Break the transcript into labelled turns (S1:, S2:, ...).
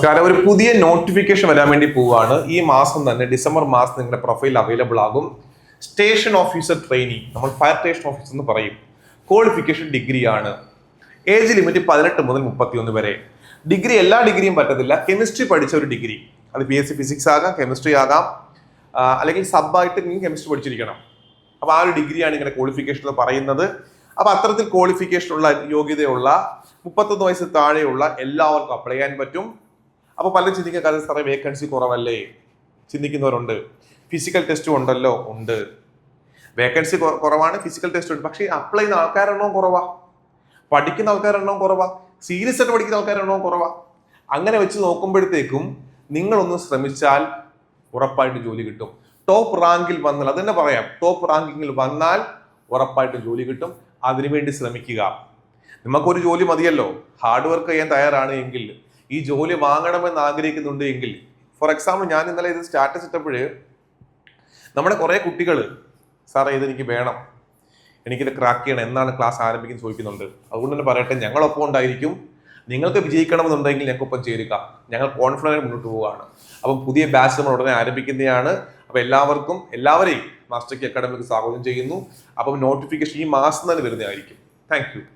S1: നമസ്കാരം. ഒരു പുതിയ നോട്ടിഫിക്കേഷൻ വരാൻ വേണ്ടി പോവാണ്. ഈ മാസം തന്നെ ഡിസംബർ മാസം നിങ്ങളുടെ പ്രൊഫൈൽ അവൈലബിൾ ആകും. സ്റ്റേഷൻ ഓഫീസർ ട്രെയിനി, നമ്മൾ ഫയർ സ്റ്റേഷൻ ഓഫീസർ എന്ന് പറയും. ക്വാളിഫിക്കേഷൻ ഡിഗ്രി ആണ്. ഏജ് ലിമിറ്റ് 18 മുതൽ 31 വരെ. ഡിഗ്രി എല്ലാ ഡിഗ്രിയും പറ്റത്തില്ല. കെമിസ്ട്രി പഠിച്ച ഒരു ഡിഗ്രി, അത് PSC ഫിസിക്സ് ആകാം, കെമിസ്ട്രി ആകാം, അല്ലെങ്കിൽ സബായിട്ട് നിങ്ങൾ കെമിസ്ട്രി പഠിച്ചിരിക്കണം. അപ്പൊ ആ ഒരു ഡിഗ്രിയാണ് ഇങ്ങനെ ക്വാളിഫിക്കേഷൻ എന്ന് പറയുന്നത്. അപ്പൊ അത്തരത്തിൽ ക്വാളിഫിക്കേഷൻ ഉള്ള യോഗ്യതയുള്ള 31 വയസ്സ് താഴെയുള്ള എല്ലാവർക്കും അപ്ലൈ ചെയ്യാൻ പറ്റും. അപ്പൊ പലരും ചിന്തിക്കാൻ സാറേ വേക്കൻസി കുറവല്ലേ? ചിന്തിക്കുന്നവരുണ്ട്. ഫിസിക്കൽ ടെസ്റ്റും ഉണ്ടല്ലോ. ഉണ്ട്, വേക്കൻസി കുറവാണ്, ഫിസിക്കൽ ടെസ്റ്റ് ഉണ്ട്. പക്ഷേ അപ്ലൈ ചെയ്യുന്ന ആൾക്കാരെണ്ണവും കുറവാ, പഠിക്കുന്ന ആൾക്കാരെണ്ണവും കുറവാ, സീരിയസ് ആയിട്ട് പഠിക്കുന്ന ആൾക്കാരെണ്ണവും കുറവാ. അങ്ങനെ വെച്ച് നോക്കുമ്പോഴത്തേക്കും നിങ്ങളൊന്ന് ശ്രമിച്ചാൽ ഉറപ്പായിട്ട് ജോലി കിട്ടും. ടോപ്പ് റാങ്കിൽ വന്നാൽ, അത് തന്നെ പറയാം, ടോപ്പ് റാങ്കിങ്ങിൽ വന്നാൽ ഉറപ്പായിട്ട് ജോലി കിട്ടും. അതിനുവേണ്ടി ശ്രമിക്കുക. നമുക്കൊരു ജോലി മതിയല്ലോ. ഹാർഡ് വർക്ക് ചെയ്യാൻ തയ്യാറാണ് എങ്കിൽ, ഈ ജോലി വാങ്ങണമെന്ന് ആഗ്രഹിക്കുന്നുണ്ട് എങ്കിൽ, ഫോർ എക്സാമ്പിൾ ഞാൻ ഇന്നലെ ഇത് സ്റ്റാറ്റസ് ഇട്ടപ്പോൾ നമ്മുടെ കുറെ കുട്ടികൾ സാറേ ഇതെനിക്ക് വേണം, എനിക്കിത് ക്രാക്ക് ചെയ്യണം, എന്നാണ് ക്ലാസ് ആരംഭിക്കുന്നത് ചോദിക്കുന്നുണ്ട്. അതുകൊണ്ട് തന്നെ പറയട്ടെ, ഞങ്ങളൊപ്പം ഉണ്ടായിരിക്കും. നിങ്ങൾക്ക് വിജയിക്കണമെന്നുണ്ടെങ്കിൽ ഞങ്ങൾക്കൊപ്പം ചേരുക. ഞങ്ങൾ കോൺഫിഡൻറ്റ് മുന്നോട്ട് പോവുകയാണ്. അപ്പം പുതിയ ബാച്ച് നമ്മൾ ഉടനെ ആരംഭിക്കുന്നതാണ്. അപ്പൊ എല്ലാവരെയും മാസ്റ്റർ കീ അക്കാഡമിക്ക് സ്വാഗതം ചെയ്യുന്നു. അപ്പം നോട്ടിഫിക്കേഷൻ ഈ മാസം തന്നെ വരുന്നതായിരിക്കും. Thank you.